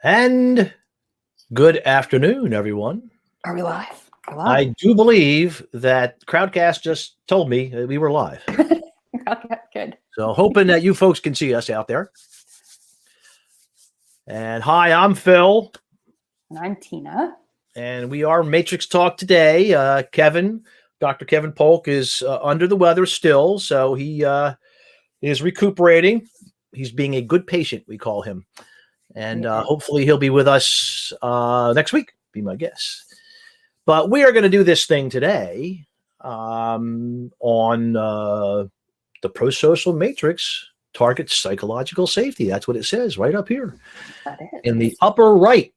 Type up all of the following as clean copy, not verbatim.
And good afternoon, everyone. Are we live? We're I live. do believe that Crowdcast just told me that we were live. Okay, good. So hoping that you folks can see us out there. And hi, I'm Phil. And I'm Tina. And we are Matrix Talk today. Dr. Kevin Polk is under the weather still. So he is recuperating. He's being a good patient, we call him. And hopefully he'll be with us next week, be my guess. But we are going to do this thing today on the pro-social matrix targets psychological safety. That's what it says right up here in the upper right.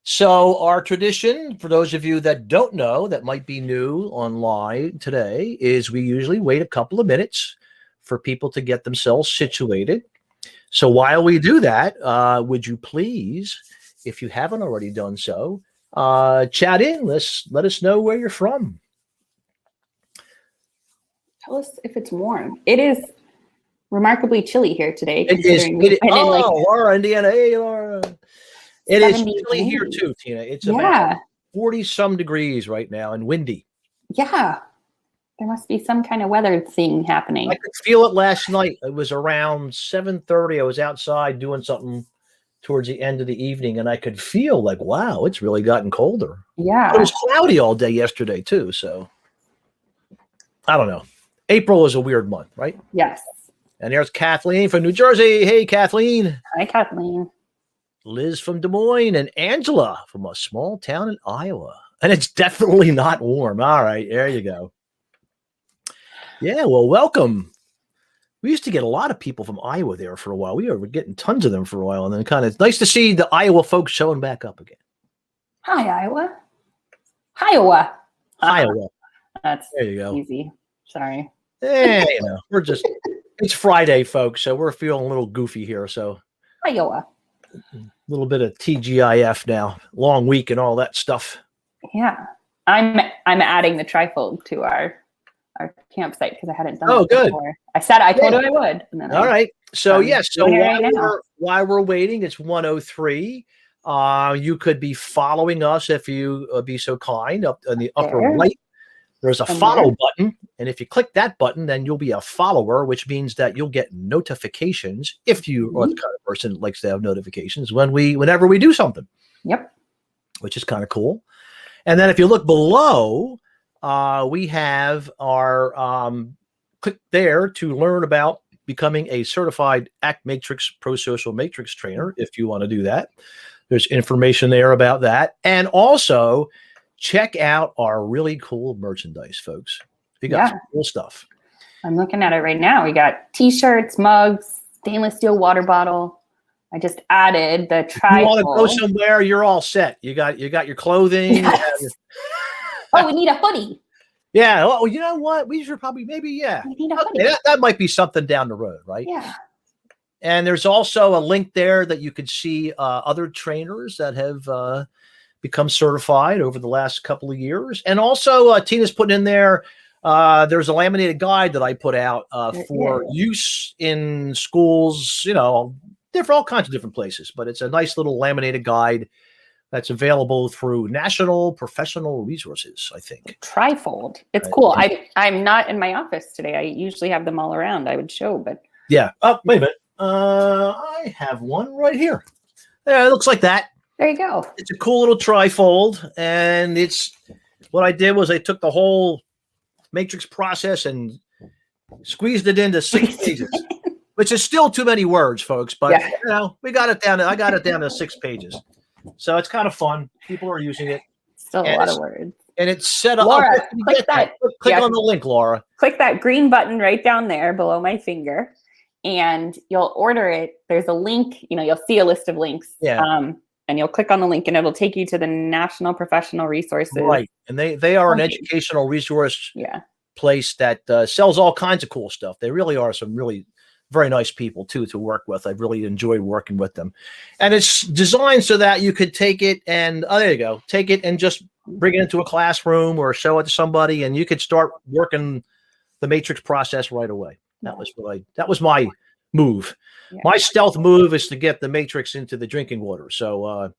So our tradition, for those of you that don't know, that might be new online today, is we usually wait a couple of minutes for people to get themselves situated. So while we do that, would you please, if you haven't already done so, chat in. Let us know where you're from. Tell us if it's warm. It is remarkably chilly here today. It is. Laura, Indiana. Hey, Laura. It is chilly here too, Tina. It's about 40-some degrees right now and windy. Yeah. There must be some kind of weather thing happening. I could feel it last night. It was around 7:30. I was outside doing something towards the end of the evening, and I could feel like, wow, it's really gotten colder. Yeah. It was cloudy all day yesterday too, so I don't know. April is a weird month, right? Yes. And there's Kathleen from New Jersey. Hey, Kathleen. Hi, Kathleen. Liz from Des Moines and Angela from a small town in Iowa. And it's definitely not warm. All right, there you go. Yeah, well, welcome. We used to get a lot of people from Iowa there for a while. We were getting tons of them for a while, and then it's nice to see the Iowa folks showing back up again. Hi, Iowa. Iowa. Iowa. That's there you go. Easy. Sorry. Yeah, it's Friday, folks, so we're feeling a little goofy here. So Iowa. A little bit of TGIF now, long week and all that stuff. Yeah, I'm adding the trifold to our campsite because I hadn't done it good. before. I told you I would. And then all right. So yes. So while we're waiting, it's 1:03. You could be following us if you be so kind. Up in the upper right, there's a follow button, and if you click that button, then you'll be a follower, which means that you'll get notifications if you are the kind of person that likes to have notifications whenever we do something. Yep. Which is kind of cool. And then if you look below, we have our click there to learn about becoming a certified ACT Matrix Pro-Social Matrix trainer if you want to do that. There's information there about that. And also check out our really cool merchandise, folks. We got some cool stuff. I'm looking at it right now. We got t-shirts, mugs, stainless steel water bottle. I just added the trifold. You want to go somewhere, you're all set. You got your clothing. Yes. We need a hoodie. Yeah. Well, you know what? We should probably We need a hoodie. That might be something down the road, right? Yeah. And there's also a link there that you could see other trainers that have become certified over the last couple of years. And also Tina's putting in there, there's a laminated guide that I put out for use in schools, all kinds of different places, but it's a nice little laminated guide that's available through National Professional Resources, I think. Trifold. It's cool. I'm not in my office today. I usually have them all around. I would show, but. Yeah. Oh, wait a minute. I have one right here. Yeah, it looks like that. There you go. It's a cool little trifold, and what I did was I took the whole matrix process and squeezed it into 6 pages, which is still too many words, folks. But we got it down. I got it down to 6 pages, so it's kind of fun. People are using it. Still a lot of words. And it's set up. Laura, click on the link, Laura. Click that green button right down there below my finger, and you'll order it. There's a link. You'll see a list of links. Yeah. And you'll click on the link and it'll take you to the National Professional Resources. Right. And they are an educational resource place that sells all kinds of cool stuff. They really are some really very nice people too to work with. I've really enjoyed working with them. And it's designed so that you could take it and there you go. Take it and just bring it into a classroom or show it to somebody and you could start working the matrix process right away. That was my move. Yeah. My stealth move is to get the matrix into the drinking water. So,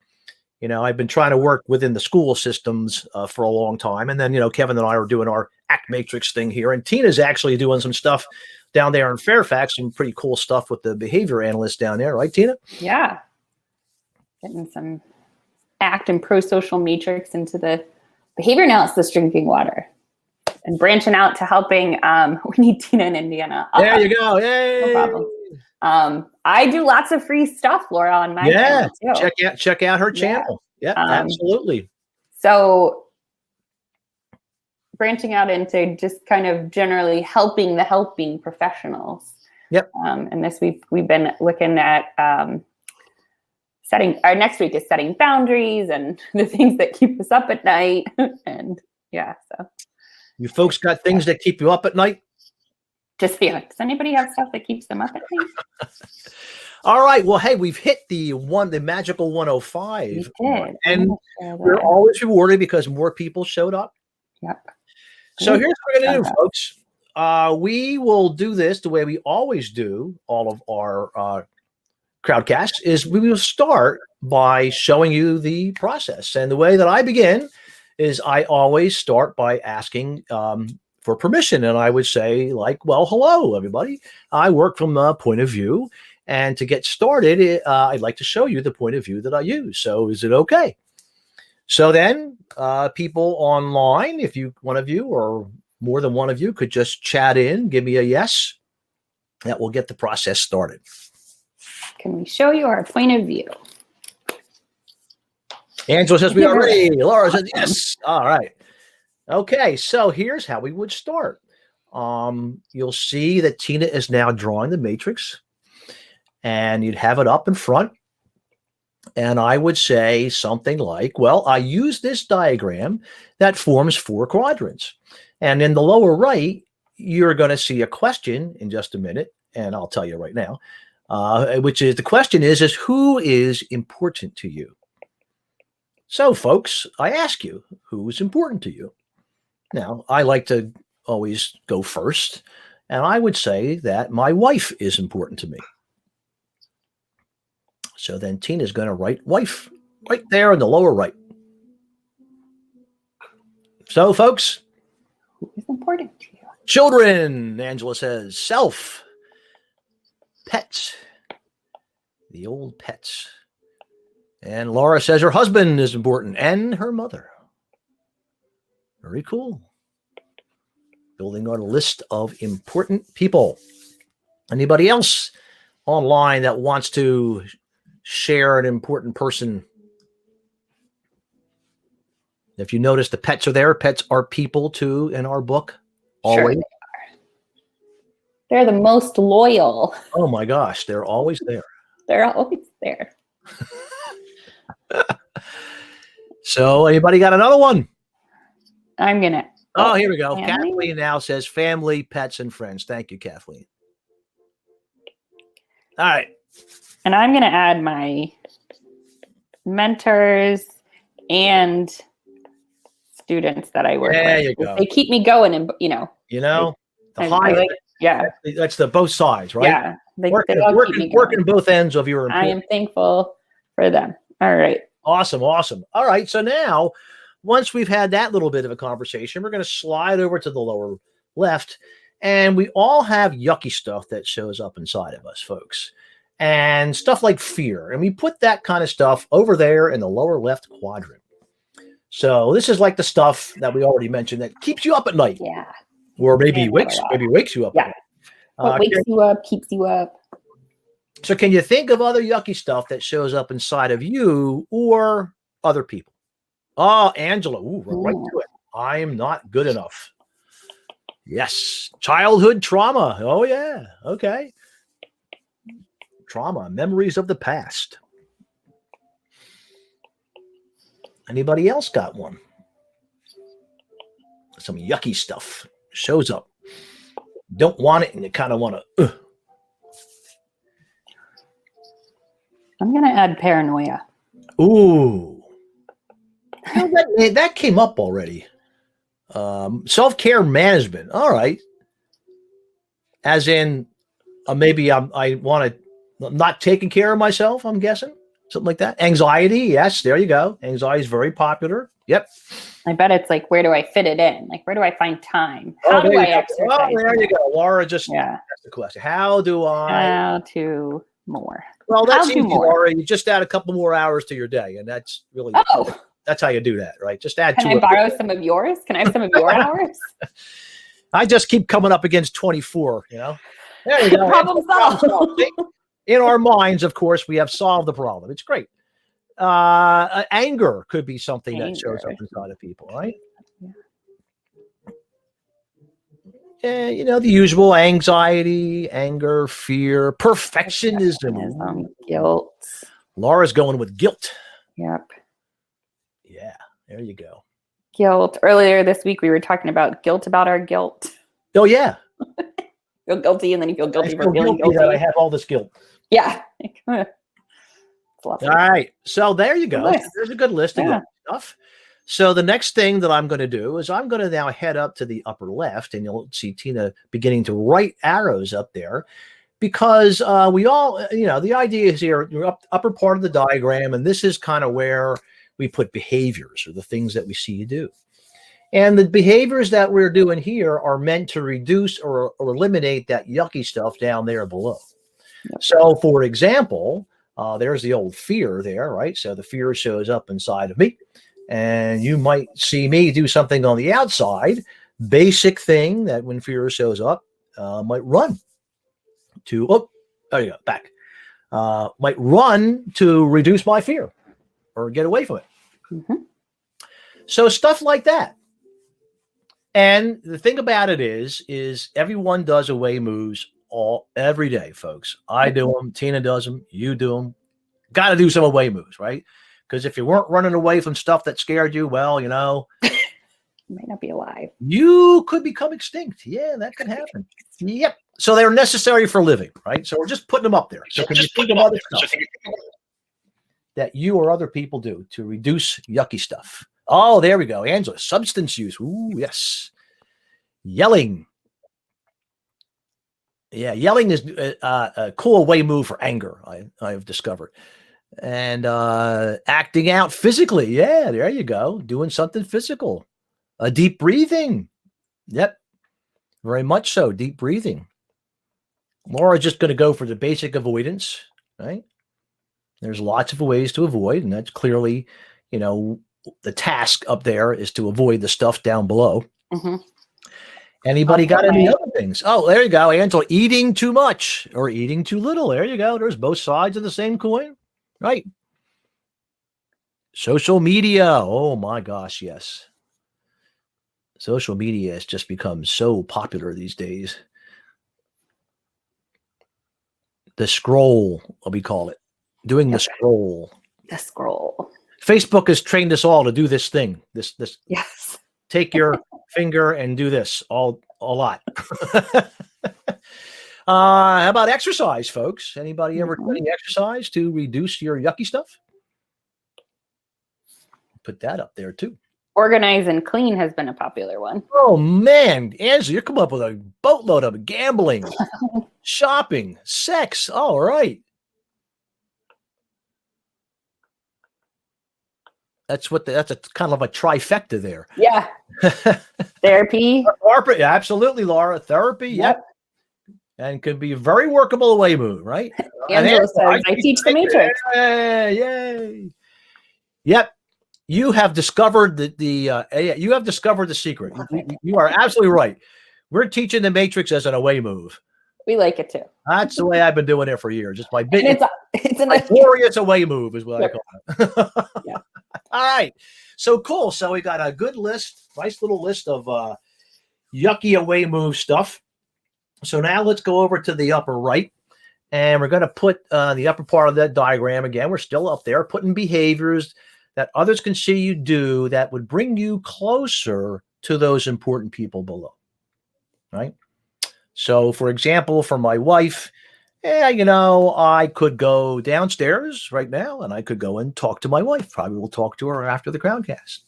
I've been trying to work within the school systems for a long time. And then, Kevin and I are doing our Act Matrix thing here. And Tina's actually doing some stuff down there in Fairfax, some pretty cool stuff with the behavior analyst down there. Right, Tina? Yeah. Getting some Act and pro-social matrix into the behavior analysis drinking water. And branching out to helping, we need Tina in Indiana. There you go. Yay. No problem. I do lots of free stuff, Laura, on my channel too. Check out her channel. Yeah, absolutely. So branching out into just kind of generally helping the helping professionals. Yep. And this we've been looking at our next week is setting boundaries and the things that keep us up at night. And so you folks got things that keep you up at night? Does anybody have stuff that keeps them up at night? All right. Well, hey, we've hit the magical 105. We did. And we're always rewarded because more people showed up. Yep. So here's what we're going to do, folks. We will do this the way we always do all of our crowdcasts is we will start by showing you the process. And the way that I begin is I always start by asking for permission. And I would say well, hello, everybody. I work from the point of view. And to get started, I'd like to show you the point of view that I use. So is it okay? So then people online, if one of you or more than one of you could just chat in, give me a yes. That will get the process started. Can we show you our point of view? Angela says we are ready. Laura says yes. All right. Okay, so here's how we would start. You'll see that Tina is now drawing the matrix, and you'd have it up in front. And I would say something like, well, I use this diagram that forms 4 quadrants. And in the lower right, you're going to see a question in just a minute, and I'll tell you right now, which is the question is who is important to you? So, folks, I ask you, who is important to you? Now, I like to always go first, and I would say that my wife is important to me. So then Tina's going to write wife right there in the lower right. So, folks. Who is important to you? Children, Angela says. Self. Pets. The old pets. And Laura says her husband is important and her mother. Very cool. Building on a list of important people. Anybody else online that wants to share an important person? If you notice, the pets are there. Pets are people too in our book. Always. Sure they are. They're the most loyal. Oh my gosh, they're always there. They're always there. So anybody got another one? I'm going to. Oh, here we go. Family? Kathleen now says family, pets, and friends. Thank you, Kathleen. All right. And I'm going to add my mentors and students that I work with. There you go. They keep me going, and the I high. like, yeah. That's the both sides, right? Yeah. They all keep me going. Working both ends of your. I am thankful for them. All right. Awesome. All right. So now, once we've had that little bit of a conversation, we're going to slide over to the lower left. And we all have yucky stuff that shows up inside of us, folks. And stuff like fear. And we put that kind of stuff over there in the lower left quadrant. So this is like the stuff that we already mentioned that keeps you up at night. Yeah. Or maybe wakes you up. Yeah. What wakes you up, keeps you up. So can you think of other yucky stuff that shows up inside of you or other people? Oh, Angela. Ooh, right to it. I am not good enough. Yes. Childhood trauma. Oh, yeah. Okay. Trauma. Memories of the past. Anybody else got one? Some yucky stuff shows up. Don't want it, and you kind of want to. I'm going to add paranoia. Ooh. That came up already. Self-care management. All right. As in, maybe I want to not taking care of myself. I'm guessing something like that. Anxiety, yes, there you go. Anxiety is very popular. Yep. I bet it's like, where do I fit it in? Like, where do I find time? Oh, How do there I you go. exercise? Oh, there you go. Laura just Yeah. asked the question. How do I? How to more? Well, that's I'll do easy, more. Laura. You just add a couple more hours to your day, and that's really that's how you do that, right? Just add. Can I borrow some of yours? Can I have some of your hours? I just keep coming up against 24. You know, there you go. Problem solved. In our minds, of course, we have solved the problem. It's great. Anger could be something that shows up inside of people, right? You know, the usual anxiety, anger, fear, perfectionism, guilt. Laura's going with guilt. Yep. Yeah, there you go. Guilt. Earlier this week, we were talking about guilt about our guilt. Oh, yeah. Feel guilty, and then you feel guilty for feeling guilty. That I have all this guilt. Yeah. All right. So there you go. There's a good list of good stuff. So the next thing that I'm going to do is I'm going to now head up to the upper left, and you'll see Tina beginning to write arrows up there, because we all, you know, the idea is here, your upper part of the diagram, and this is kind of where we put behaviors, or the things that we see you do. And the behaviors that we're doing here are meant to reduce or eliminate that yucky stuff down there below. Yep. So for example, there's the old fear there, right? So the fear shows up inside of me. And you might see me do something on the outside, basic thing that when fear shows up, might run to, oh, there you go, back. Might run to reduce my fear or get away from it. Mm-hmm. So stuff like that. And the thing about it is everyone does away moves every day, folks. I do them, Tina does them, you do them. Got to do some away moves, right? Because if you weren't running away from stuff that scared you, well, you know, you might not be alive. You could become extinct. Yeah, that could happen. Yep. So they're necessary for living, right? So we're just putting them up there. So can you think of other stuff that you or other people do to reduce yucky stuff? Oh, there we go. Angela, substance use. Ooh, yes. Yelling. Yeah, yelling is a cool away move for anger, I've discovered. And acting out physically. Yeah, there you go. Doing something physical. Deep breathing. Yep. Very much so. Deep breathing. Laura's just going to go for the basic avoidance, right? There's lots of ways to avoid, and that's clearly, you know, the task up there is to avoid the stuff down below. Mm-hmm. Anybody got any other things? Oh, there you go, Angela. Eating too much or eating too little. There you go. There's both sides of the same coin, right? Social media. Oh my gosh, yes. Social media has just become so popular these days. The scroll, what we call it. Doing the scroll. The scroll. Facebook has trained us all to do this thing. This. Yes. Take your finger and do this a lot. How about exercise, folks? Anybody ever do any exercise to reduce your yucky stuff? Put that up there too. Organize and clean has been a popular one. Oh man, Angela, you're coming up with a boatload of gambling, shopping, sex. All right. That's a kind of a trifecta there. Yeah. Therapy. Absolutely, Laura. Therapy. Yep. And can be a very workable away move, right? Angela says, I teach the Matrix. Yay. Yep. You have discovered you have discovered the secret. You are absolutely right. We're teaching the Matrix as an away move. We like it too. That's the way I've been doing it for years. Just it's a glorious away move is what I call it. Yeah. All right. So cool. So we got a good list, nice little list of yucky away move stuff. So now let's go over to the upper right. And we're going to put the upper part of that diagram again. We're still up there, putting behaviors that others can see you do that would bring you closer to those important people below. Right? So, for example, for my wife, you know, I could go downstairs right now and I could go and talk to my wife. Probably will talk to her after the Crowncast.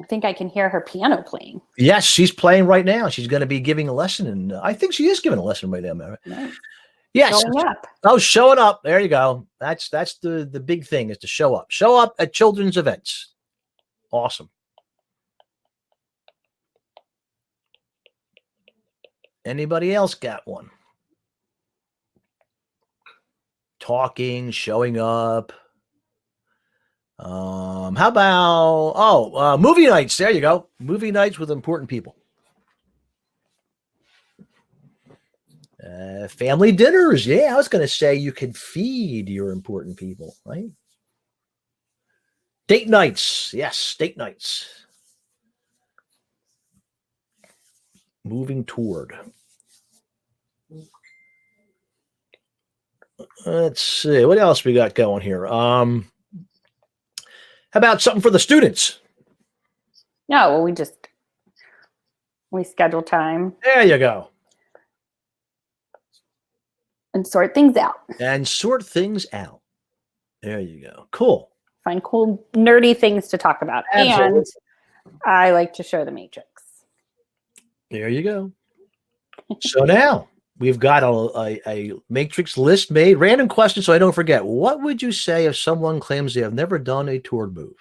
I think I can hear her piano playing. Yes, she's playing right now. She's going to be giving a lesson, and I think she is giving a lesson right now. Mary. Nice. Yes. Showing up. Oh, showing up. There you go. That's the big thing, is to show up. Show up at children's events. Awesome. Anybody else got one? Talking, showing up. How about movie nights? There you go. Movie nights with important people. Family dinners. Yeah, I was going to say you could feed your important people, right? Date nights. Yes, date nights. Moving toward. Let's see. What else we got going here? How about something for the students? No, well, we schedule time There you go. and sort things out. And sort things out. There you go. Cool. Find cool, nerdy things to talk about. Absolutely. And I like to show the Matrix. There you go. So now we've got a matrix list made. Random question, so I don't forget. What would you say if someone claims they have never done a toward move?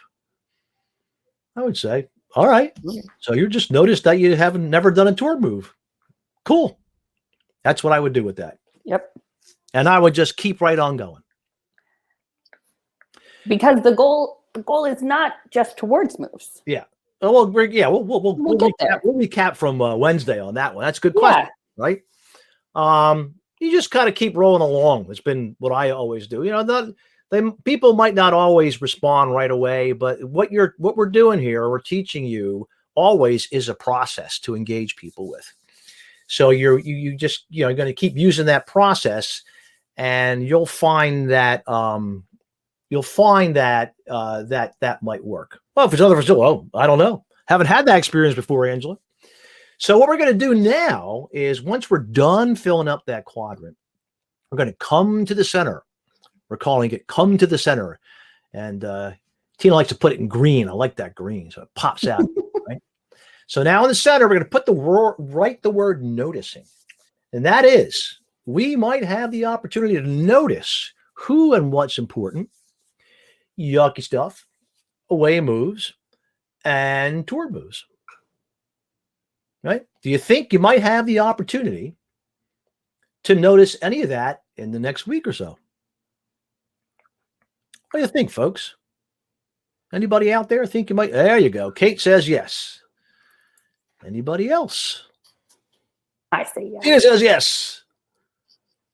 I would say, all right. So you just noticed that you haven't never done a toward move. Cool. That's what I would do with that. Yep. And I would just keep right on going. Because the goal is not just towards moves. Yeah. Oh, well, we'll get there. We'll recap from Wednesday on that one. That's a good question, right? You just kind of keep rolling along. It's been what I always do. You know, people might not always respond right away, but what we're doing here, we're teaching you always is a process to engage people with. So you're going to keep using that process, and you'll find that that might work. Well, if it's other, I don't know. Haven't had that experience before, Angela. So what we're going to do now is, once we're done filling up that quadrant, we're going to come to the center. We're calling it come to the center. And Tina likes to put it in green. I like that green, so it pops out. Right? So now in the center, we're going to put write the word noticing. And that is, we might have the opportunity to notice who and what's important, yucky stuff, away moves, and toward moves. Right? Do you think you might have the opportunity to notice any of that in the next week or so? What do you think, folks? Anybody out there think you might? There you go. Kate says yes. Anybody else? I say yes. Tina says yes.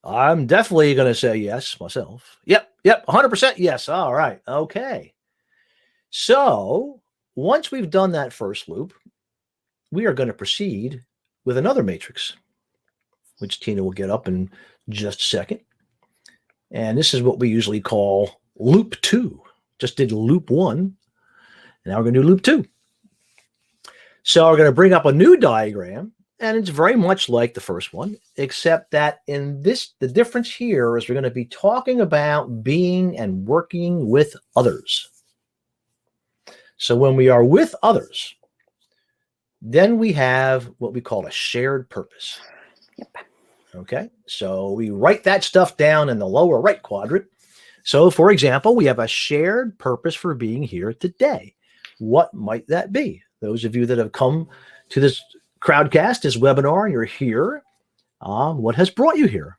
I'm definitely going to say yes myself. Yep, 100% yes. All right, okay. So once we've done that first loop, we are going to proceed with another matrix, which Tina will get up in just a second. And this is what we usually call loop 2. Just did loop 1. And now we're going to do loop 2. So we're going to bring up a new diagram, and it's very much like the first one, except that in this, the difference here is we're going to be talking about being and working with others. So when we are with others, then we have what we call a shared purpose. Yep. Okay. So we write that stuff down in the lower right quadrant. So for example, we have a shared purpose for being here today. What might that be? Those of you that have come to this Crowdcast, this webinar, and you're here, what has brought you here?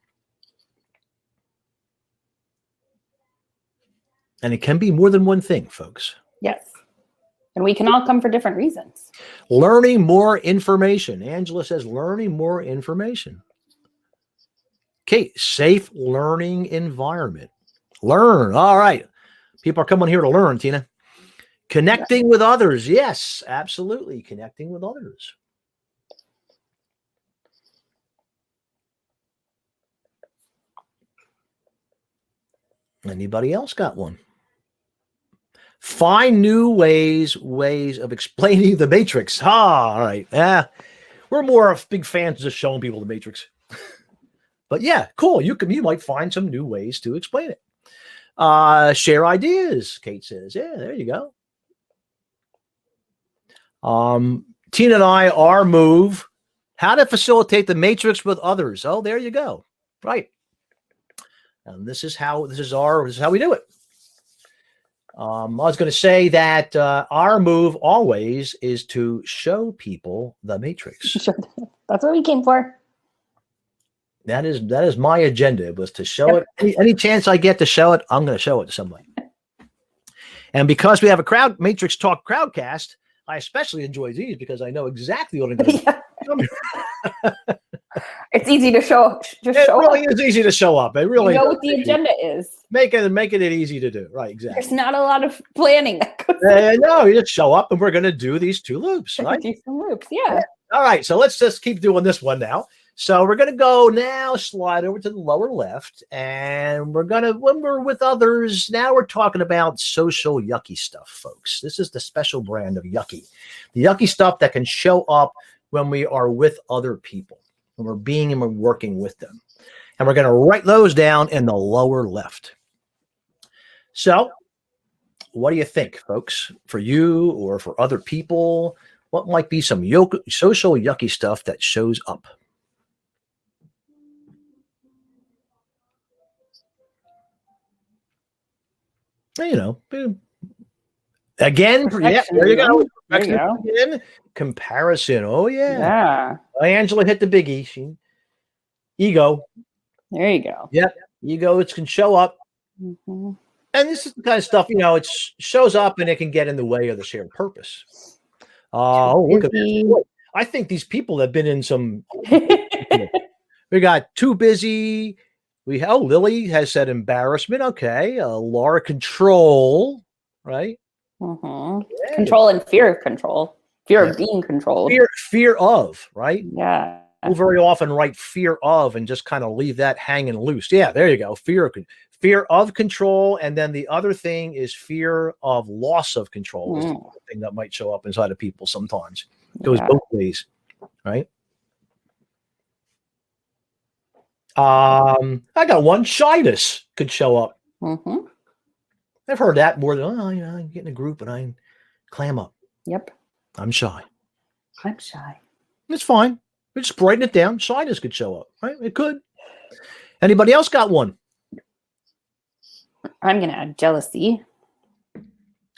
And it can be more than one thing, folks. Yes. And we can all come for different reasons. Learning more information. Angela says learning more information. Kate, safe learning environment. Learn. All right. People are coming here to learn, Tina. Connecting with others. Yes, absolutely. Connecting with others. Anybody else got one? Find new ways of explaining the matrix. All right. We're more of big fans of just showing people the matrix. But yeah, cool. You might find some new ways to explain it. Share ideas, Kate says. Yeah, there you go. Tina and I, our move, how to facilitate the matrix with others. Oh, there you go. Right. And this is how we do it. I was going to say that our move always is to show people the matrix. Sure. That's what we came for. That is my agenda, was to show it. Any chance I get to show it, I'm going to show it to somebody. And because we have a Matrix Talk crowdcast, I especially enjoy these because I know exactly what I'm going to do. It's easy to show. Just it show really up. is easy to show up. It really You know what the agenda is. Making it easy to do. Right, exactly. There's not a lot of planning that goes No, you just show up and we're going to do these 2 loops, right? do some loops, yeah. All right, so let's just keep doing this one now. So we're going to go now, slide over to the lower left, and we're going to, when we're with others, now we're talking about social yucky stuff, folks. This is the special brand of yucky. The yucky stuff that can show up when we are with other people, when we're being and we're working with them. And we're going to write those down in the lower left. So what do you think, folks? For you or for other people, what might be some social yucky stuff that shows up? You know, again, yeah, there you go. There you go. Again, comparison. Oh, yeah. Yeah. Angela hit the biggie. Ego. There you go. Yep. Ego, it can show up. Mm-hmm. And this is the kind of stuff, it shows up and it can get in the way of the shared purpose. Oh, look at this. I think these people have been in some. We got too busy. Lily has said embarrassment. Okay. Laura, control. Right. Mm-hmm. Yeah. Control and fear of control. Fear of being controlled. Fear of. Right. Yeah. We'll very often write fear of and just kind of leave that hanging loose. Yeah. There you go. Fear of control. And then the other thing is fear of loss of control. Is the thing that might show up inside of people sometimes. It goes both ways. Right. I got one. Shyness could show up. Mm-hmm. I've heard that more than, I get in a group and I clam up. Yep. I'm shy. It's fine. We just writing it down. Shyness could show up, right? It could. Anybody else got one? I'm going to add jealousy.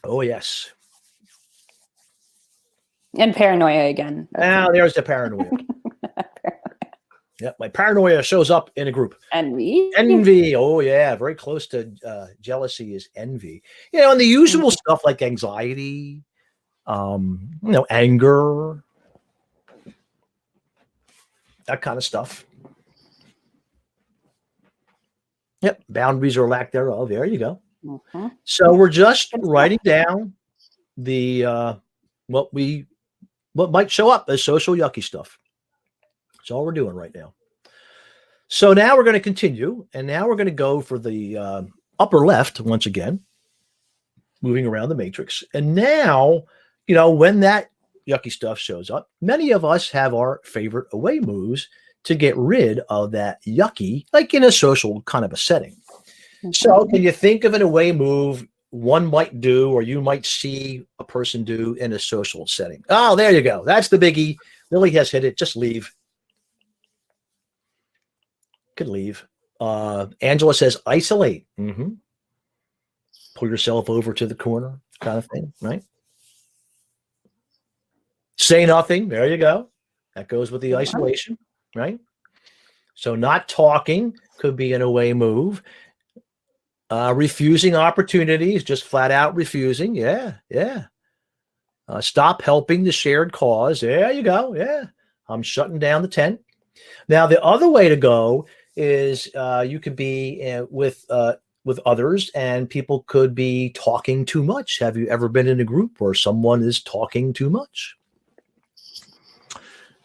Oh, yes. And paranoia again. Now there's the paranoia. Yeah, my paranoia shows up in a group. Envy. Oh, yeah. Very close to jealousy is envy. And the usual stuff like anxiety, anger, that kind of stuff. Yep. Boundaries or lack thereof. There you go. Mm-hmm. So we're just writing down the what might show up as social yucky stuff. That's all we're doing right now. So now we're going to continue, and now we're going to go for the upper left once again, moving around the matrix. And now, when that yucky stuff shows up, many of us have our favorite away moves to get rid of that yucky, like in a social kind of a setting. Mm-hmm. So can you think of an away move one might do, or you might see a person do in a social setting? Oh, there you go. That's the biggie. Lily has hit it. Just leave. Could leave. Angela says isolate. Mm-hmm. Pull yourself over to the corner, kind of thing, right? Say nothing. There you go. That goes with the isolation, right? So not talking could be an away move. Refusing opportunities, just flat out refusing. Yeah. Stop helping the shared cause. There you go. Yeah. I'm shutting down the tent. Now, the other way to go is you could be with others, and people could be talking too much. Have you ever been in a group where someone is talking too much?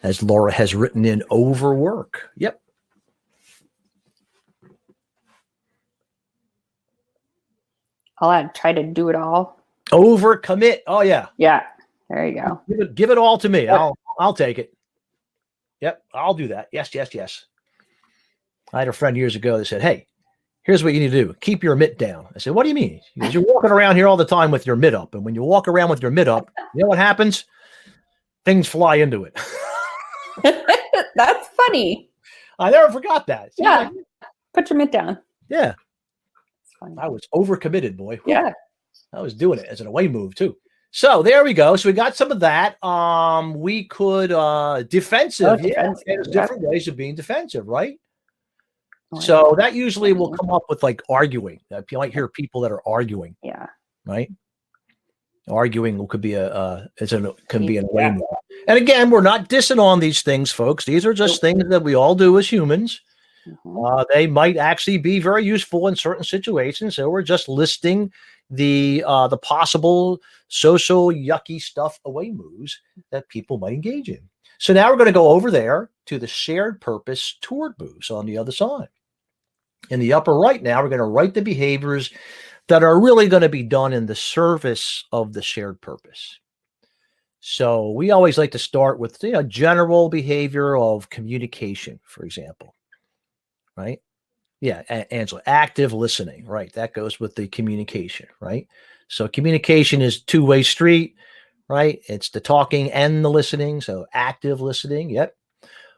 As Laura has written in, overwork. Yep. I'll add try to do it all. Overcommit. Oh, yeah. Yeah. There you go. Give it all to me. I'll take it. Yep. I'll do that. Yes. I had a friend years ago that said, hey, here's what you need to do. Keep your mitt down. I said, what do you mean? He goes, you're walking around here all the time with your mitt up. And when you walk around with your mitt up, you know what happens? things fly into it. That's funny. I never forgot that. See, Yeah. Put your mitt down. Yeah. It's funny. I was overcommitted, boy. Whew. Yeah. I was doing it as an away move too. So there we go. So we got some of that. We could defensive. Defensive. There's different ways of being defensive, right? Oh, So that usually will come up with like arguing. You might hear people that are arguing. Yeah. Right. Arguing could be can be an away move. And again, we're not dissing on these things, folks. These are just things that we all do as humans. They might actually be very useful in certain situations. So we're just listing the possible social yucky stuff away moves that people might engage in. So now we're going to go over there to the shared purpose toward moves on the other side. In the upper right now, we're going to write the behaviors that are really going to be done in the service of the shared purpose. So we always like to start with general behavior of communication, for example, right? Yeah, Angela, active listening, right? That goes with the communication, right? So communication is two-way street, right? It's the talking and the listening. So active listening, yep.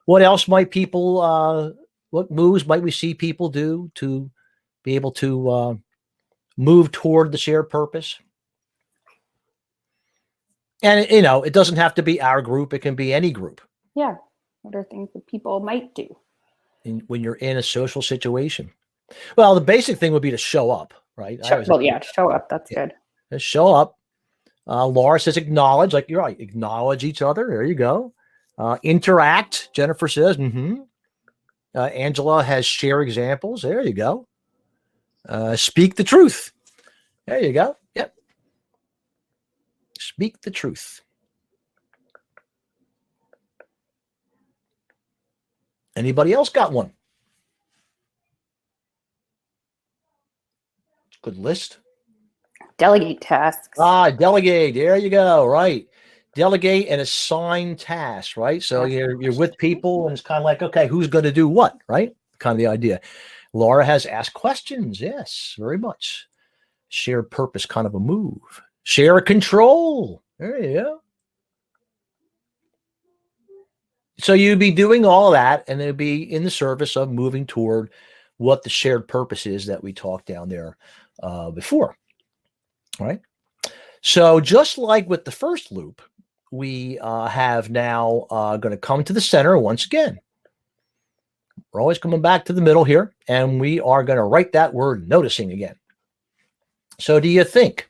What else might people, what moves might we see people do to be able to move toward the shared purpose? And, it doesn't have to be our group. It can be any group. Yeah. What are things that people might do when you're in a social situation? Well, the basic thing would be to show up, right? Show up. That's good. Just show up. Laura says acknowledge, like you're right. Acknowledge each other. There you go. Interact. Jennifer says, Angela has share examples. There you go. Speak the truth. There you go. Yep. Speak the truth. Anybody else got one? Good list. Delegate tasks. Delegate. There you go. Right. Delegate and assign tasks, right? So you're with people and it's kind of like, okay, who's going to do what, right? Kind of the idea. Laura has asked questions. Yes, very much. Shared purpose, kind of a move. Share control. There you go. So you'd be doing all of that and it'd be in the service of moving toward what the shared purpose is that we talked down there before. All right. So just like with the first loop, we have now going to come to the center once again. We're always coming back to the middle here, and we are going to write that word noticing again. So do you think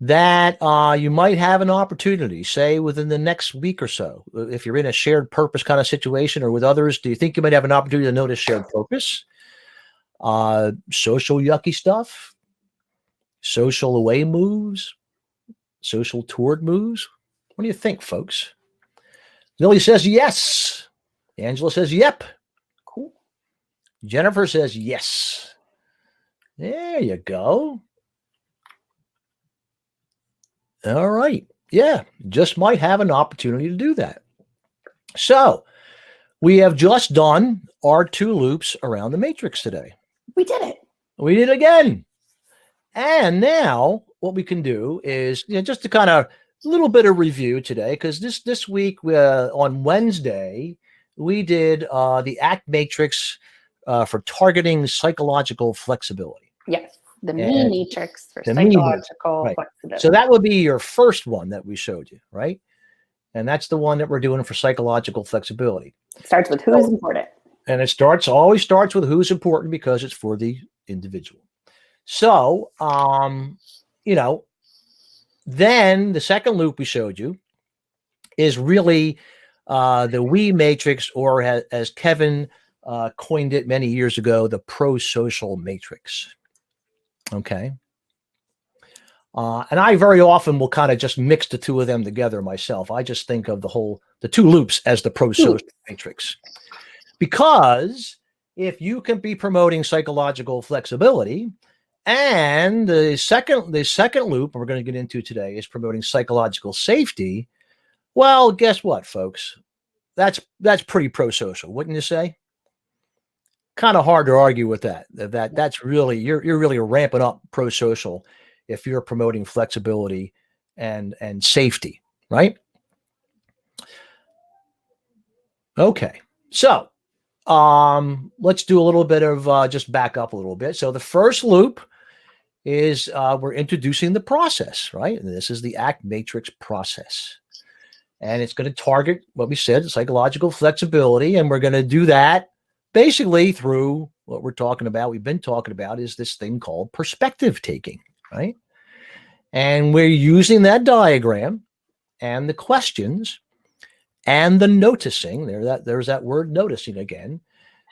that you might have an opportunity, say within the next week or so, if you're in a shared purpose kind of situation or with others, do you think you might have an opportunity to notice shared purpose? Social yucky stuff, social away moves, social toward moves. What do you think, folks? Lily says yes. Angela says yep. Cool. Jennifer says yes. There you go. All right. Yeah, just might have an opportunity to do that. So we have just done our 2 loops around the matrix today. We did it. We did it again. And now what we can do is just to kind of a little bit of review today, because this week on Wednesday, we did the ACT matrix for targeting psychological flexibility. Yes. The me matrix for the psychological flexibility. So that would be your first one that we showed you, right? And that's the one that we're doing for psychological flexibility. It starts with who's important. And it always starts with who's important because it's for the individual. So, then the second loop we showed you is really the we matrix, or as Kevin coined it many years ago, the pro-social matrix. Okay. And I very often will kind of just mix the two of them together myself. I just think of the 2 loops as the pro-social matrix. Because if you can be promoting psychological flexibility, and the second loop we're going to get into today is promoting psychological safety, well, guess what, folks? That's pretty pro-social, wouldn't you say? Kind of hard to argue with that. That's really you're really ramping up pro-social if you're promoting flexibility and safety, right? Okay. So let's do a little bit of just back up a little bit. So the first loop is we're introducing the process, right? And this is the ACT matrix process. And it's going to target what we said, psychological flexibility. And we're going to do that basically through what we're talking about. We've been talking about is this thing called perspective taking, right? And we're using that diagram and the questions and the noticing. There's that word noticing again,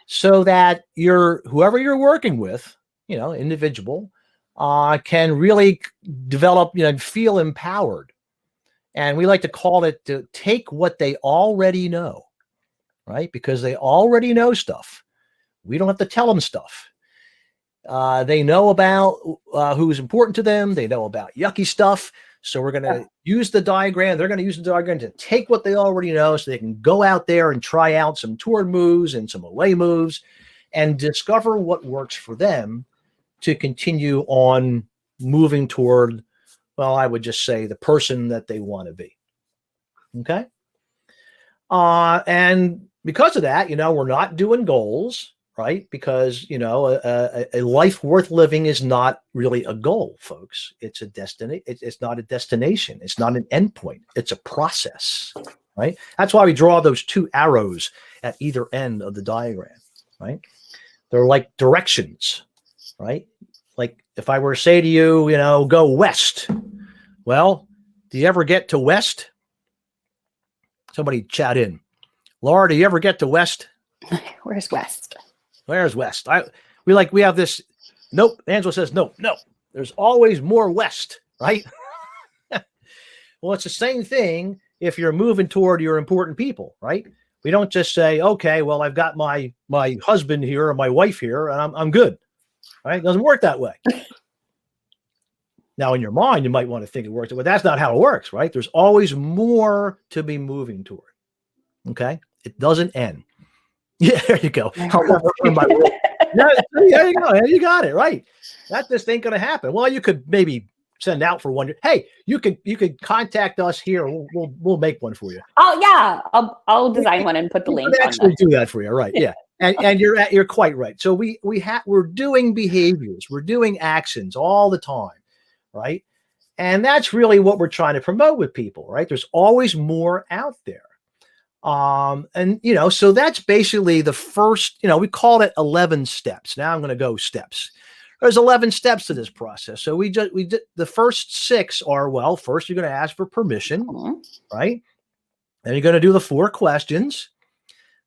so that whoever you're working with, individual, can really develop, feel empowered. And we like to call it to take what they already know, right? Because they already know stuff. We don't have to tell them stuff. They know about who's important to them. They know about yucky stuff. So we're going to use the diagram. They're going to use the diagram to take what they already know so they can go out there and try out some toward moves and some away moves and discover what works for them to continue on moving toward, well, I would just say the person that they want to be. Okay. And because of that, we're not doing goals, right? Because, a life worth living is not really a goal, folks. It's a destiny. It's not a destination. It's not an endpoint. It's a process, right? That's why we draw those two arrows at either end of the diagram, right? They're like directions, right? Like if I were to say to you, go west. Well, do you ever get to west? Somebody chat in. Laura, do you ever get to west? Where's west? Where's west? We have this. Nope. Angela says, no. There's always more west, right? Well, it's the same thing if you're moving toward your important people, right? We don't just say, okay, well, I've got my husband here or my wife here and I'm good, right? It doesn't work that way. Now, in your mind, you might want to think it works, but that's not how it works, right? There's always more to be moving toward. Okay? It doesn't end. Yeah, there you go. Yeah, there you go. You got it, right? That just ain't going to happen. Well, you could maybe send out for one. Hey, you could contact us here. We'll make one for you. Oh yeah, I'll design one and put the link. Actually, do that for you, right? Yeah, and you're quite right. So we're doing behaviors, we're doing actions all the time, right? And that's really what we're trying to promote with people, right? There's always more out there. So that's basically the first, we called it 11 steps. Now I'm going to go steps. There's 11 steps to this process. So we did the first 6 are, well, first you're going to ask for permission, right? Then you're going to do the 4 questions.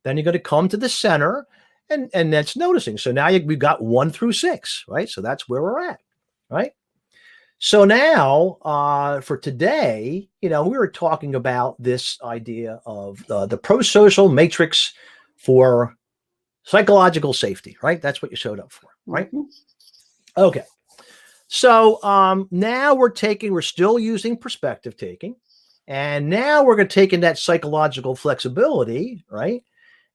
Then you're going to come to the center and that's noticing. So now we've got 1 through 6, right? So that's where we're at, right? So now, for today, we were talking about this idea of the pro-social matrix for psychological safety, right? That's what you showed up for, right? Mm-hmm. Okay. So now we're still using perspective taking, and now we're going to take in that psychological flexibility, right?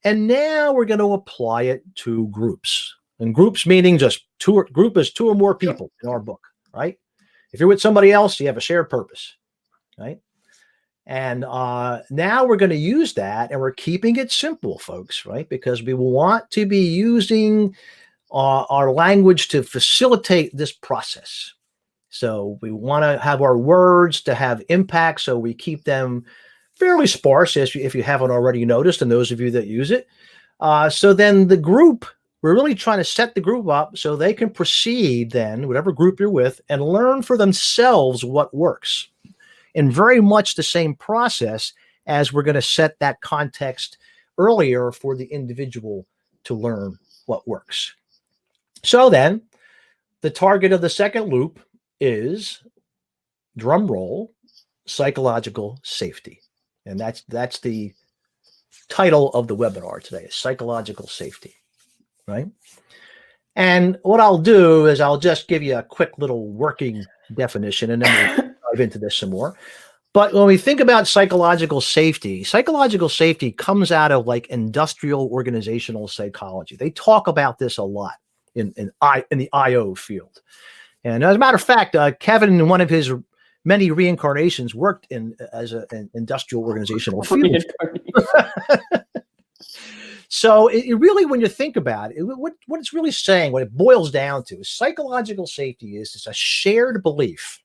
And now we're going to apply it to groups, and groups meaning just group is 2 or more people in our book, right? If you're with somebody else, you have a shared purpose, right? And now we're going to use that, and we're keeping it simple, folks, right? Because we want to be using our language to facilitate this process. So we want to have our words to have impact, so we keep them fairly sparse, if you haven't already noticed, and those of you that use it. So then the group, we're really trying to set the group up so they can proceed then, whatever group you're with, and learn for themselves what works. In very much the same process as we're going to set that context earlier for the individual to learn what works. So then, the target of the second loop is, drum roll, psychological safety. And that's the title of the webinar today, psychological safety. Right. And what I'll do is I'll just give you a quick little working definition, and then we'll dive into this some more. But when we think about psychological safety comes out of like industrial organizational psychology. They talk about this a lot in the IO field. And as a matter of fact, Kevin, in one of his many reincarnations, worked as an industrial organizational field. So it really, when you think about it, what it's really saying, what it boils down to is psychological safety is a shared belief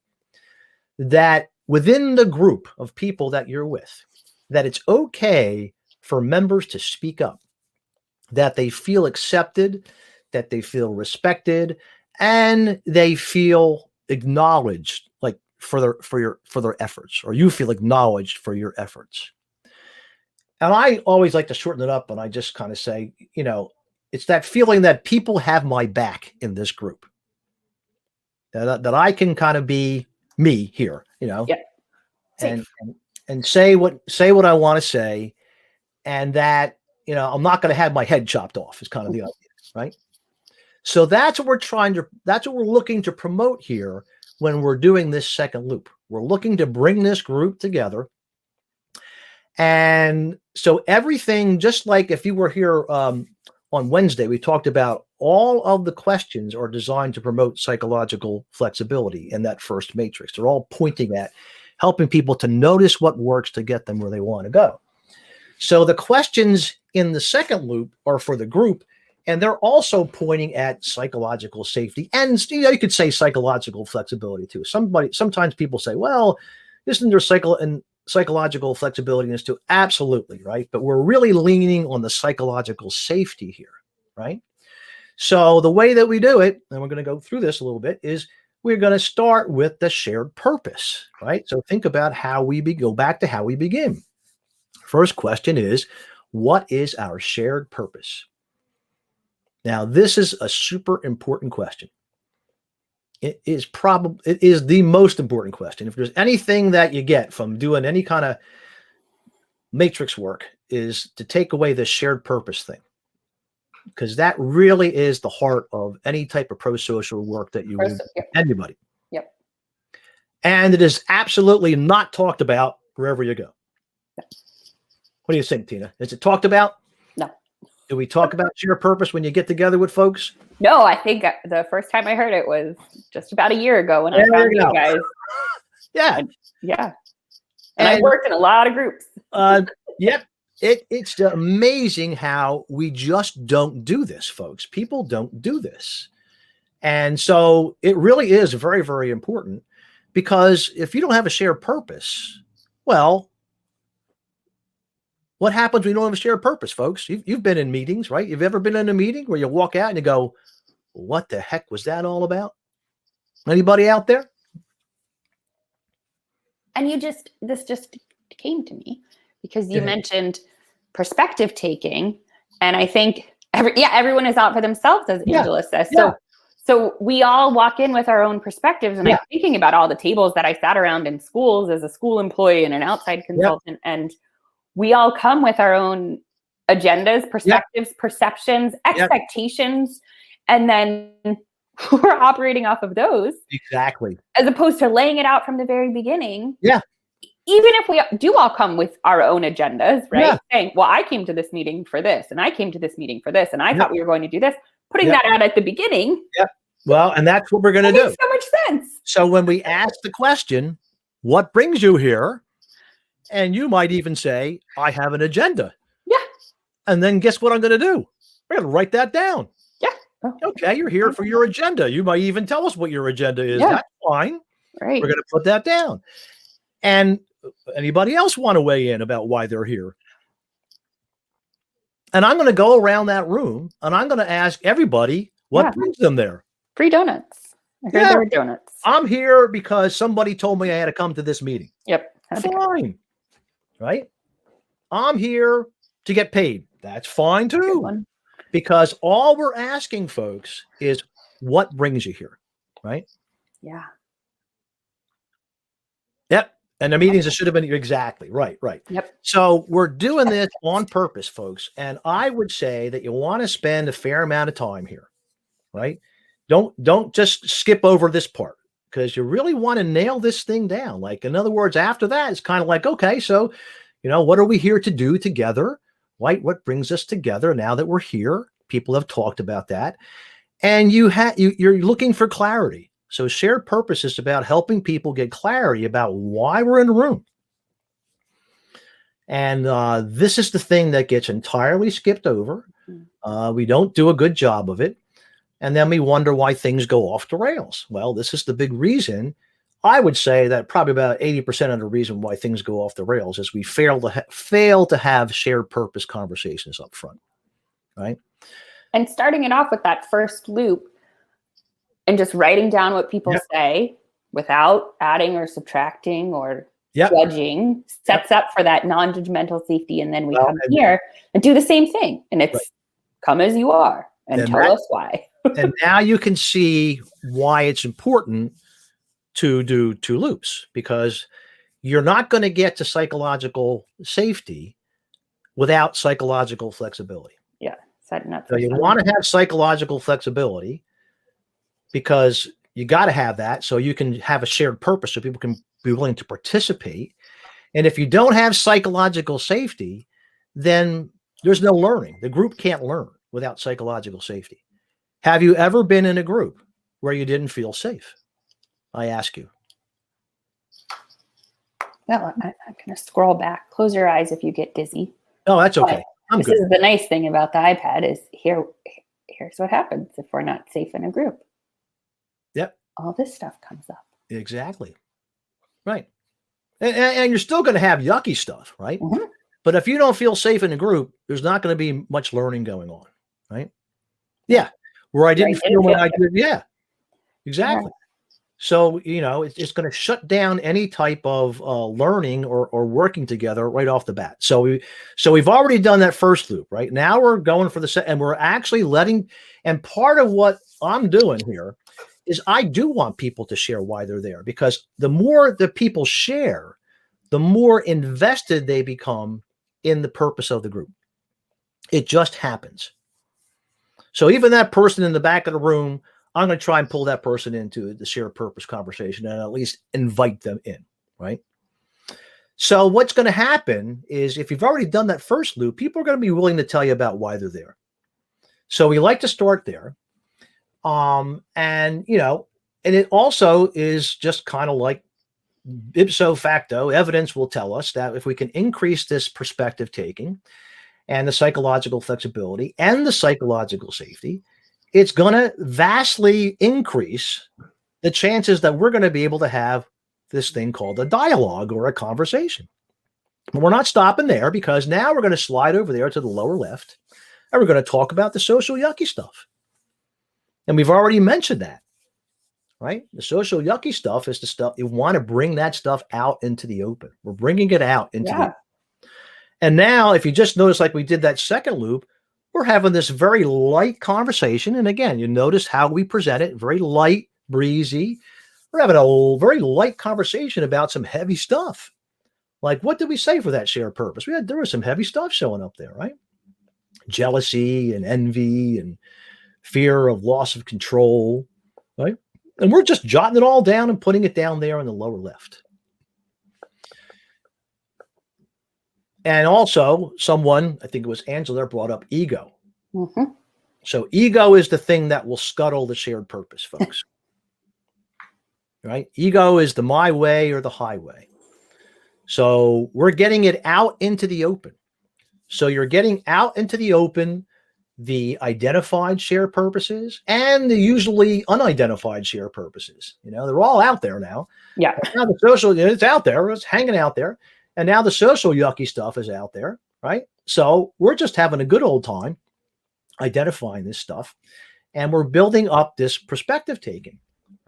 that within the group of people that you're with, that it's okay for members to speak up, that they feel accepted, that they feel respected, and they feel acknowledged, like for their efforts, or you feel acknowledged for your efforts. And I always like to shorten it up, and I just kind of say, it's that feeling that people have my back in this group, that I can kind of be me here, Yeah. and say what I want to say, and that I'm not going to have my head chopped off is kind of the idea, right? So that's what we're looking to promote here when we're doing this second loop. We're looking to bring this group together. And so everything, just like if you were here on Wednesday, we talked about all of the questions are designed to promote psychological flexibility in that first matrix. They're all pointing at helping people to notice what works to get them where they want to go. So the questions in the second loop are for the group, and they're also pointing at psychological safety. And you could say psychological flexibility too. Sometimes people say, well, isn't there psychological flexibility in this too? Absolutely, right? But we're really leaning on the psychological safety here, right? So the way that we do it, and we're going to go through this a little bit, is we're going to start with the shared purpose, right? So think about how go back to how we begin. First question is, what is our shared purpose? Now, this is a super important question. It is the most important question. If there's anything that you get from doing any kind of matrix work, is to take away the shared purpose thing, because that really is the heart of any type of pro-social work that you do, anybody. Yep. And it is absolutely not talked about wherever you go. Yep. What do you think, Tina? Is it talked about? No. Do we talk about shared purpose when you get together with folks? No, I think the first time I heard it was just about a year ago when I found you guys. Yeah. Yeah. And I worked in a lot of groups. Yep. It's amazing how we just don't do this, folks. People don't do this. And so it really is very, very important, because if you don't have a shared purpose, well, what happens when you don't have a shared purpose, folks? You've been in meetings, right? You've ever been in a meeting where you walk out and you go, what the heck was that all about? Anybody out there? And this just came to me because you mentioned perspective taking. And I think everyone is out for themselves, as Angela says. So we all walk in with our own perspectives. And I'm thinking about all the tables that I sat around in schools as a school employee and an outside consultant. And we all come with our own agendas, perspectives, perceptions, expectations, and then we're operating off of those. Exactly. As opposed to laying it out from the very beginning. Yeah. Even if we do all come with our own agendas, right? Yeah. Saying, well, I came to this meeting for this, and I came to this meeting for this, and I thought we were going to do this. Putting that out at the beginning. Yeah. Well, and that's what we're going to do. Makes so much sense. So when we ask the question, what brings you here? And you might even say, I have an agenda. Yeah. And then guess what I'm going to do? We're going to write that down. Yeah. Okay, you're here for your agenda. You might even tell us what your agenda is. Yeah. That's fine. Right. We're going to put that down. And anybody else want to weigh in about why they're here? And I'm going to go around that room and I'm going to ask everybody what brings them there. Free donuts. I heard there were donuts. I'm here because somebody told me I had to come to this meeting. Yep. Fine. Right? I'm here to get paid. That's fine too. Because all we're asking folks is what brings you here, right? Yeah. Yep. And the meetings should have been exactly right. Yep. So we're doing this on purpose, folks. And I would say that you want to spend a fair amount of time here, right? Don't just skip over this part, because you really want to nail this thing down. Like, in other words, after that, it's kind of like, okay, so, what are we here to do together? Right? What brings us together now that we're here? People have talked about that. And you're looking for clarity. So shared purpose is about helping people get clarity about why we're in the room. And this is the thing that gets entirely skipped over. We don't do a good job of it. And then we wonder why things go off the rails. Well, this is the big reason. I would say that probably about 80% of the reason why things go off the rails is we fail to have shared purpose conversations up front, right? And starting it off with that first loop and just writing down what people say without adding or subtracting or judging sets up for that non-judgmental safety. And then we come here and do the same thing. And it's come as you are and tell us why. And now you can see why it's important to do 2 loops, because you're not going to get to psychological safety without psychological flexibility. Yeah. Setting up. So you want to have psychological flexibility because you got to have that so you can have a shared purpose so people can be willing to participate. And if you don't have psychological safety, then there's no learning. The group can't learn without psychological safety. Have you ever been in a group where you didn't feel safe? I ask you. No, I'm going to scroll back. Close your eyes if you get dizzy. No, that's okay. This is the nice thing about the iPad is here's what happens if we're not safe in a group. Yep. All this stuff comes up. Exactly. Right. And you're still going to have yucky stuff, right? Mm-hmm. But if you don't feel safe in a group, there's not going to be much learning going on, right? Yeah. Where I didn't feel when I did. Yeah. Exactly. Yeah. So, it's going to shut down any type of learning or working together right off the bat. So we've already done that first loop, right? Now we're going for the second, and we're actually and part of what I'm doing here is I do want people to share why they're there, because the more the people share, the more invested they become in the purpose of the group. It just happens. So even that person in the back of the room, I'm going to try and pull that person into the shared purpose conversation and at least invite them in, right? So what's going to happen is if you've already done that first loop, people are going to be willing to tell you about why they're there. So we like to start there. And it also is just kind of like ipso facto, evidence will tell us that if we can increase this perspective taking and the psychological flexibility and the psychological safety, it's going to vastly increase the chances that we're going to be able to have this thing called a dialogue or a conversation. But we're not stopping there, because now we're going to slide over there to the lower left and we're going to talk about the social yucky stuff. And we've already mentioned that, right? The social yucky stuff is the stuff you want to bring that stuff out into the open. We're bringing it out into the open. And now, if you just notice, like we did that second loop, we're having this very light conversation. And again, you notice how we present it, very light, breezy. We're having a very light conversation about some heavy stuff. Like, what did we say for that shared purpose? There was some heavy stuff showing up there, right? Jealousy and envy and fear of loss of control, right? And we're just jotting it all down and putting it down there in the lower left. And also someone, I think it was Angela, brought up ego. Mm-hmm. So ego is the thing that will scuttle the shared purpose, folks. Right? Ego is the my way or the highway. So we're getting it out into the open. So you're getting out into the open the identified shared purposes and the usually unidentified shared purposes. They're all out there now. Yeah. Now the social, it's out there. It's hanging out there. And now the social yucky stuff is out there, right? So we're just having a good old time identifying this stuff, and we're building up this perspective taking,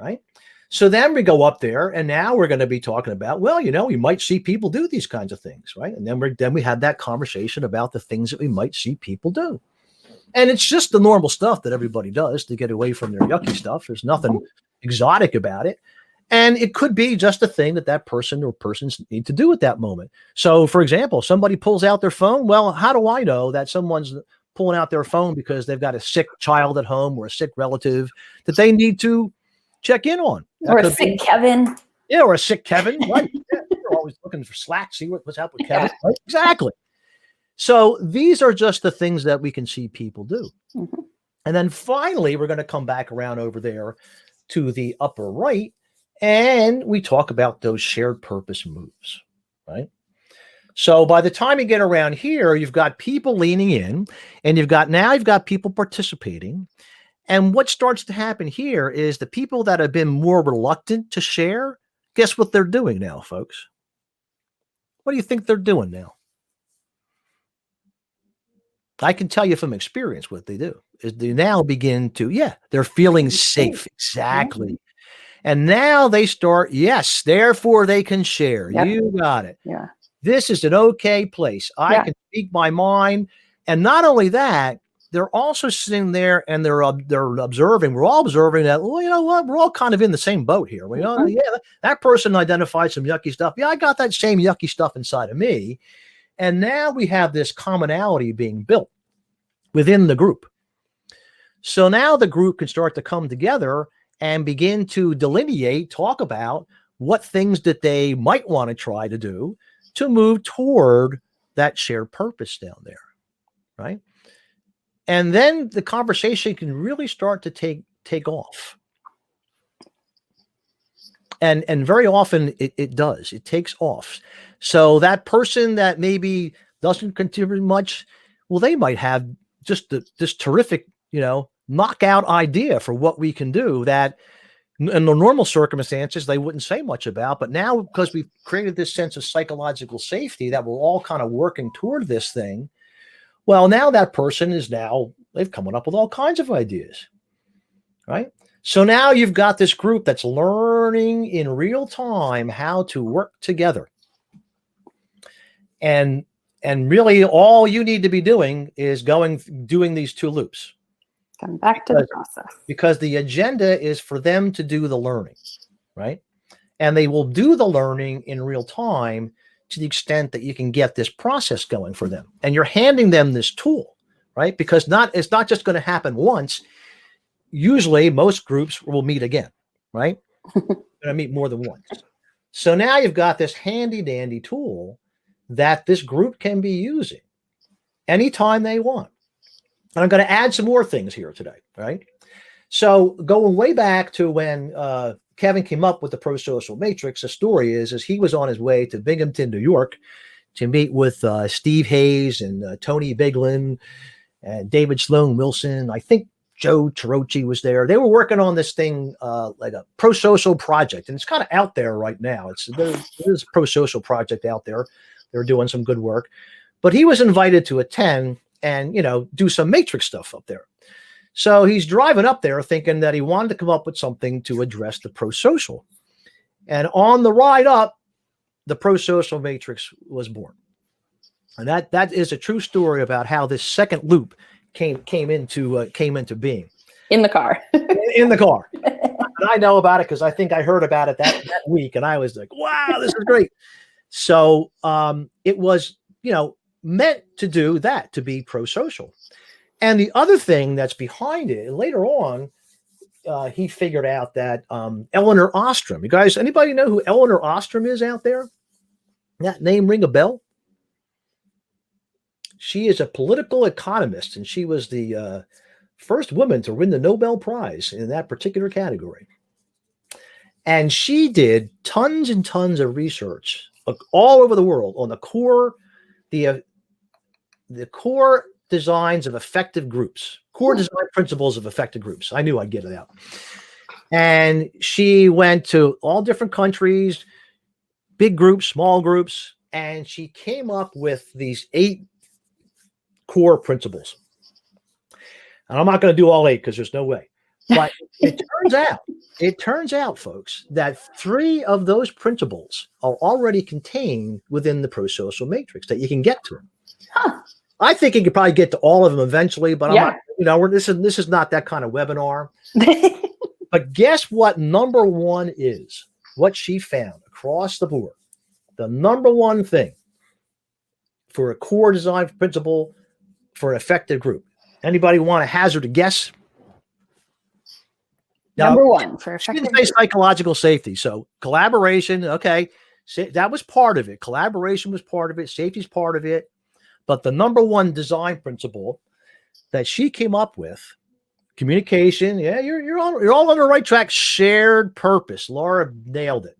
right? So then we go up there, and now we're going to be talking about, well, we might see people do these kinds of things, right? And then we had that conversation about the things that we might see people do. And it's just the normal stuff that everybody does to get away from their yucky stuff. There's nothing exotic about it. And it could be just a thing that person or persons need to do at that moment. So, for example, somebody pulls out their phone. Well, how do I know that someone's pulling out their phone because they've got a sick child at home or a sick relative that they need to check in on? Or a sick Kevin. Yeah, or a sick Kevin. Right. Yeah, they're always looking for Slack, see what's up with Kevin. Right? Exactly. So these are just the things that we can see people do. Mm-hmm. And then finally, we're going to come back around over there to the upper right. And we talk about those shared purpose moves, right? So by the time you get around here, you've got people leaning in, and you've got people participating. And what starts to happen here is the people that have been more reluctant to share, guess what they're doing now, folks? What do you think they're doing now? I can tell you from experience what they do is they now begin to, they're feeling safe. Exactly. And now they start, yes, therefore they can share. Yep. You got it. Yeah. This is an okay place. I can speak my mind. And not only that, they're also sitting there and they're observing. We're all observing that, well, you know what? We're all kind of in the same boat here. We know, that person identified some yucky stuff. Yeah, I got that same yucky stuff inside of me. And now we have this commonality being built within the group. So now the group can start to come together and begin to delineate, talk about what things that they might want to try to do to move toward that shared purpose down there, right? And then the conversation can really start to take off. And very often it does. It takes off. So that person that maybe doesn't contribute much, well, they might have just this terrific, knockout idea for what we can do that in the normal circumstances they wouldn't say much about. But now, because we've created this sense of psychological safety that we're all kind of working toward this thing, well, now that person they've come up with all kinds of ideas, right? So now you've got this group that's learning in real time how to work together. And really all you need to be doing is doing these 2 loops. Come back to the process. Because the agenda is for them to do the learning, right? And they will do the learning in real time to the extent that you can get this process going for them. And you're handing them this tool, right? Because it's not just going to happen once. Usually most groups will meet again, right? Going to meet more than once. So now you've got this handy dandy tool that this group can be using anytime they want. And I'm going to add some more things here today, right? So going way back to when Kevin came up with the pro-social matrix, the story is he was on his way to Binghamton, New York to meet with Steve Hayes and Tony Biglin and David Sloan Wilson. I think Joe Tarochi was there. They were working on this thing like a pro-social project, and it's kind of out there right now. There's a pro-social project out there. They're doing some good work. But he was invited to attend and, do some matrix stuff up there. So he's driving up there thinking that he wanted to come up with something to address the pro-social. And on the ride up, the pro-social matrix was born. And that is a true story about how this second loop came into being. In the car. In the car. And I know about it because I think I heard about it that week. And I was like, wow, this is great. So it was, meant to do that, to be pro-social. And the other thing that's behind it, later on, he figured out that Elinor Ostrom. You guys, anybody know who Elinor Ostrom is out there? That name ring a bell? She is a political economist, and she was the first woman to win the Nobel Prize in that particular category. And she did tons and tons of research all over the world on the core designs of effective groups, core design principles of effective groups. I knew I'd get it out. And she went to all different countries, big groups, small groups, and she came up with these 8 core principles. And I'm not going to do all 8 because there's no way. But it turns out, folks, that 3 of those principles are already contained within the pro-social matrix that you can get to. Huh. I think you could probably get to all of them eventually, but I'm not, this is not that kind of webinar. But guess what number 1 is? What she found across the board. The number 1 thing for a core design principle for an effective group. Anybody want to hazard a guess? Now, number 1 for effective group. Psychological safety. So collaboration, okay. That was part of it. Collaboration was part of it. Safety is part of it. But the number 1 design principle that she came up with, communication, you're all on the right track. Shared purpose. Laura nailed it.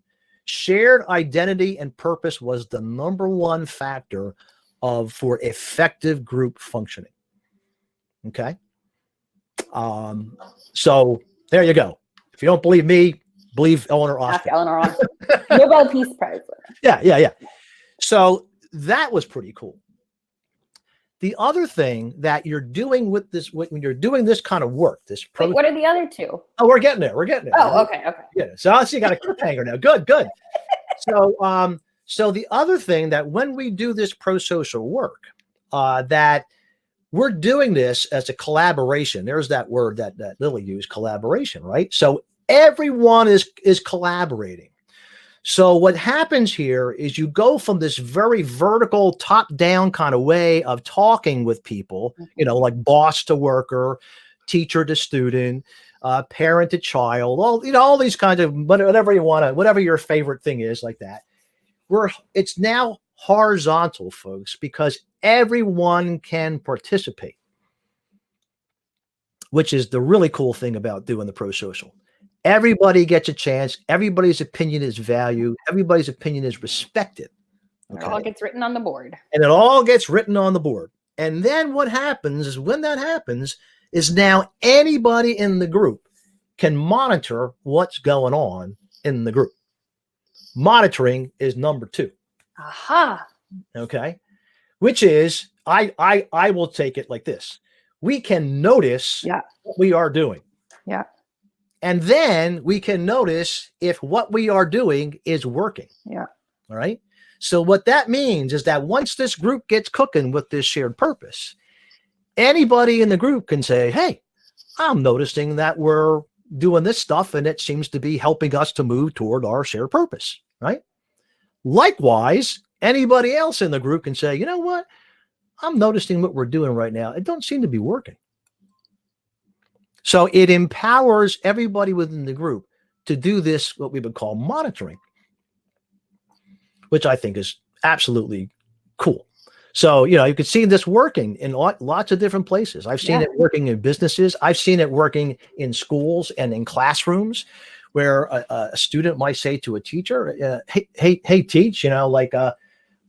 shared identity and purpose was the number one factor for effective group functioning. Okay. So there you go. If you don't believe me, believe Eleanor Ask Ostrom. Eleanor Ostrom, Nobel Peace Prize winner. Yeah. So that was pretty cool. The other thing that you're doing with this, when you're doing this kind of work, Wait, what are the other two? Oh, we're getting there. Oh, okay. Yeah. So you got a cliffhanger now. Good. So the other thing that when we do this pro-social work, that we're doing this as a collaboration. There's that word that Lily used, collaboration, right? So everyone is collaborating. So what happens here is you go from this very vertical, top-down kind of way of talking with people, like boss to worker, teacher to student, parent to child, all these kinds of whatever you want to, whatever your favorite thing is, like that. It's now horizontal, folks, because everyone can participate, which is the really cool thing about doing the pro-social. Everybody gets a chance. Everybody's opinion is valued. Everybody's opinion is respected. Okay? It all gets written on the board. And it all gets written on the board. And then what happens is when that happens is now anybody in the group can monitor what's going on in the group. Monitoring is number 2. Aha. Okay. Which is, I will take it like this. We can notice what we are doing. Yeah. And then we can notice if what we are doing is working. Yeah. All right. So what that means is that once this group gets cooking with this shared purpose, anybody in the group can say, hey, I'm noticing that we're doing this stuff and it seems to be helping us to move toward our shared purpose. Right. Likewise, anybody else in the group can say, you know what? I'm noticing what we're doing right now. It don't seem to be working. So it empowers everybody within the group to do this, what we would call monitoring, which I think is absolutely cool. So, you can see this working in lots of different places. I've seen it working in businesses. I've seen it working in schools and in classrooms where a student might say to a teacher, hey, teach,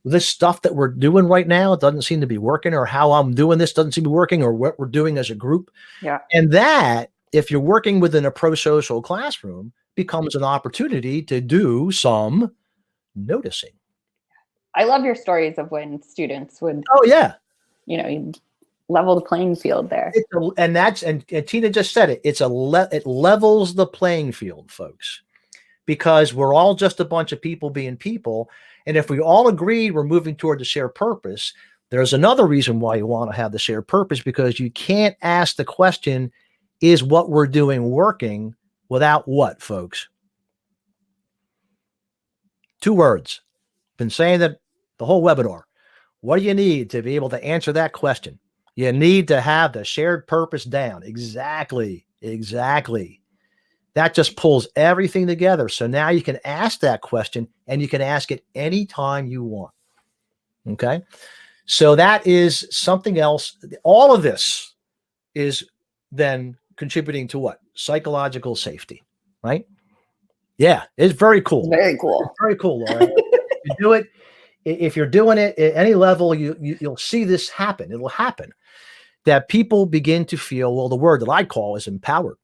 this stuff that we're doing right now, it doesn't seem to be working, or how I'm doing this doesn't seem to be working, or what we're doing as a group. Yeah. And that, if you're working within a pro-social classroom, becomes an opportunity to do some noticing. I love your stories of when students would, level the playing field there. And Tina just said it. It levels the playing field, folks, because we're all just a bunch of people being people. And if we all agreed we're moving toward the shared purpose, there's another reason why you want to have the shared purpose, because you can't ask the question, is what we're doing working, without what, folks? 2 words. Been saying that the whole webinar. What do you need to be able to answer that question? You need to have the shared purpose down. Exactly. That just pulls everything together. So now you can ask that question, and you can ask it anytime you want. Okay. So that is something else. All of this is then contributing to what? Psychological safety, right? Yeah. It's very cool. Very cool. It's very cool, Laura. You do it. If you're doing it at any level, you'll see this happen. It'll happen that people begin to feel, well, the word that I call is empowered.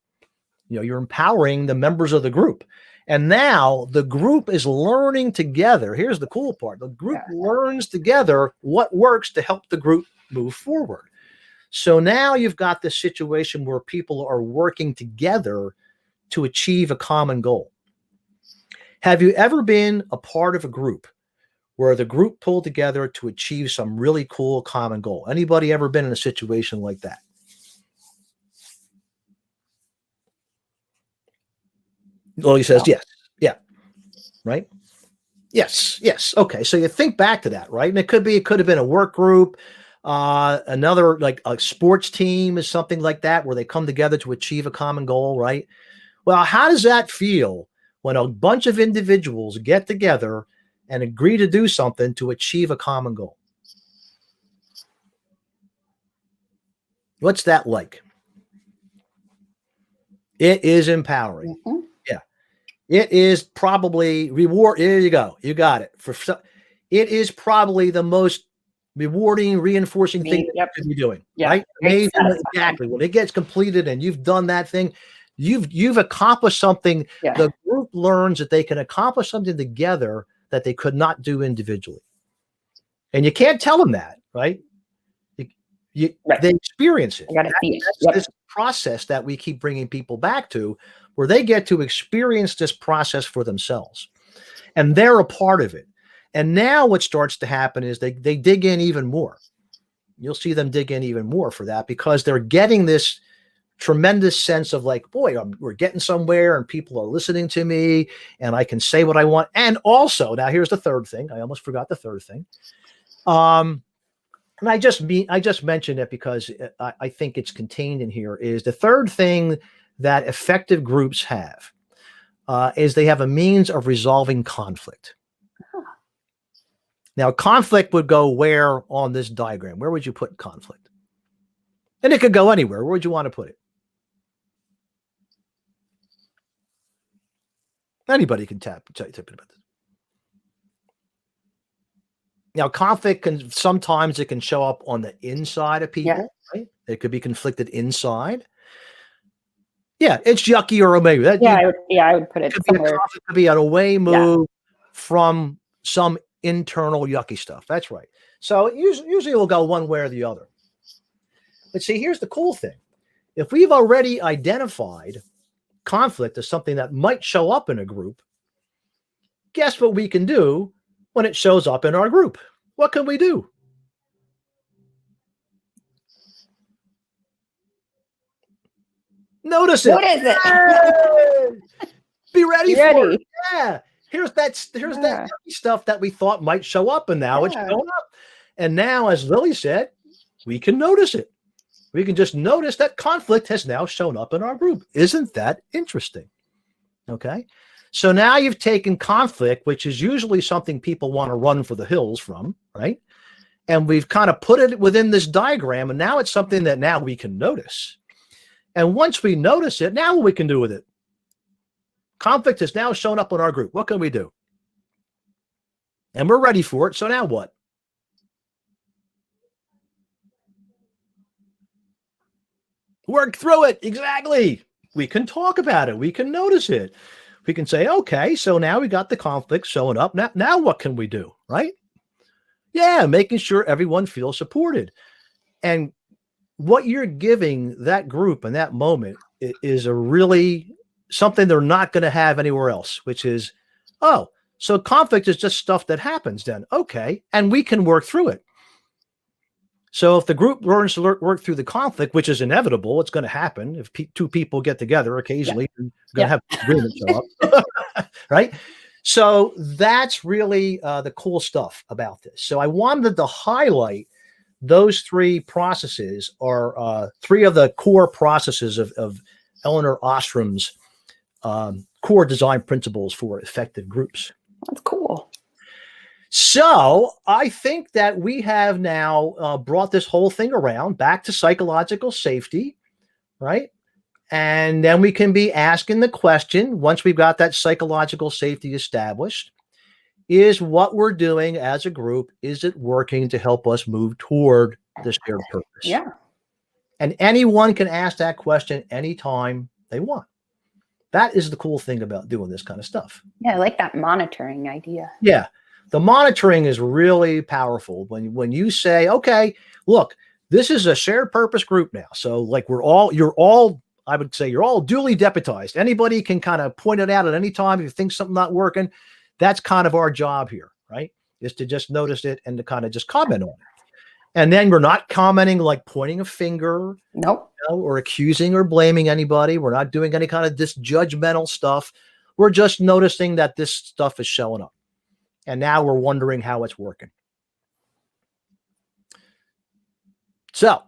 You're empowering the members of the group. And now the group is learning together. Here's the cool part. The group learns together what works to help the group move forward. So now you've got this situation where people are working together to achieve a common goal. Have you ever been a part of a group where the group pulled together to achieve some really cool common goal? Anybody ever been in a situation like that? Lily says, yes. Yeah. Right. Yes. Okay. So you think back to that, right? And it could have been a work group, another, like a sports team is something like that, where they come together to achieve a common goal, right? Well, how does that feel when a bunch of individuals get together and agree to do something to achieve a common goal? What's that like? It is empowering. Mm-hmm. Yeah. It is probably reward. There you go. You got it. It is probably the most rewarding, reinforcing thing that you could be doing. Yeah. Right? Amazing. Exactly. When it gets completed and you've done that thing, you've accomplished something. Yeah. The group learns that they can accomplish something together that they could not do individually. And you can't tell them that, right? Right. They experience it. I gotta see it. That's this process that we keep bringing people back to, where they get to experience this process for themselves. And they're a part of it. And now what starts to happen is they dig in even more. You'll see them dig in even more for that, because they're getting this tremendous sense of like, boy, we're getting somewhere and people are listening to me and I can say what I want. And also, now here's the third thing. I almost forgot the third thing. And I just mentioned it because I think it's contained in here, is the third thing that effective groups have is they have a means of resolving conflict. Now, conflict would go where on this diagram? Where would you put conflict? And it could go anywhere. Where would you want to put it? Anybody can tip about this. Now, conflict can sometimes show up on the inside of people, right? It could be conflicted inside. Yeah, it's yucky or maybe. I would put it somewhere. It could be an away move from some internal yucky stuff. That's right. So usually it will go one way or the other. But see, here's the cool thing. If we've already identified conflict as something that might show up in a group, guess what we can do when it shows up in our group? What can we do? Notice it. Be ready for it. Yeah. Here's that stuff that we thought might show up, and now it's showing up. And now, as Lily said, we can notice it. We can just notice that conflict has now shown up in our group. Isn't that interesting? Okay. So now you've taken conflict, which is usually something people want to run for the hills from, right? And we've kind of put it within this diagram, and now it's something that now we can notice. And once we notice it, now what we can do with it? Conflict has now shown up in our group. What can we do? And we're ready for it. So now what? Work through it. Exactly. We can talk about it. We can notice it. We can say, okay, so now we got the conflict showing up. Now what can we do? Right? Yeah, making sure everyone feels supported. And what you're giving that group in that moment is a really something they're not going to have anywhere else, which is, oh, so conflict is just stuff that happens then. Okay. And we can work through it. So if the group learns to work through the conflict, which is inevitable, it's going to happen. If two people get together occasionally, they're going to have agreement show up. Right? So that's really the cool stuff about this. So I wanted to highlight those three processes, are three of the core processes of Elinor Ostrom's core design principles for effective groups. That's cool. So I think that we have now brought this whole thing around back to psychological safety, right? And then we can be asking the question, once we've got that psychological safety established, is what we're doing as a group, is it working to help us move toward the shared purpose? Yeah. And anyone can ask that question anytime they want. That is the cool thing about doing this kind of stuff. Yeah, I like that monitoring idea. Yeah. The monitoring is really powerful when you say, okay, look, this is a shared purpose group now. So like I would say you're all duly deputized. Anybody can kind of point it out at any time if you think something's not working. That's kind of our job here, right? Is to just notice it and to kind of just comment on it. And then we're not commenting like pointing a finger, nope, or accusing or blaming anybody. We're not doing any kind of this judgmental stuff. We're just noticing that this stuff is showing up. And now we're wondering how it's working. So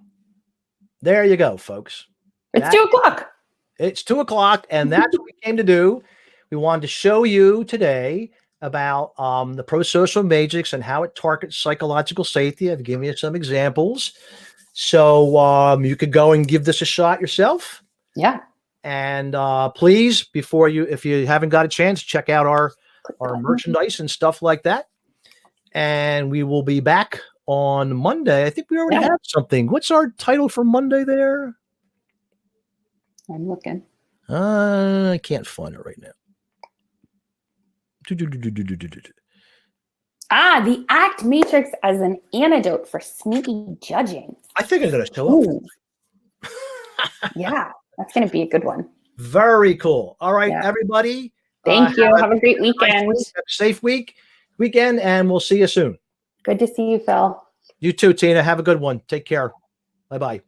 there you go, folks. It's 2:00. It's 2:00, and that's what we came to do. We wanted to show you today about the pro-social matrix and how it targets psychological safety. I've given you some examples. So you could go and give this a shot yourself. Yeah. And please, if you haven't got a chance, check out our merchandise and stuff like that. And we will be back on Monday. I think we already have something. What's our title for Monday there? I'm looking. I can't find it right now. The ACT matrix as an antidote for sneaky judging. I think I'm going to show up. Yeah, that's going to be a good one. Very cool. All right, everybody. Thank you. Have a great weekend. Nice week, safe weekend, and we'll see you soon. Good to see you, Phil. You too, Tina. Have a good one. Take care. Bye-bye.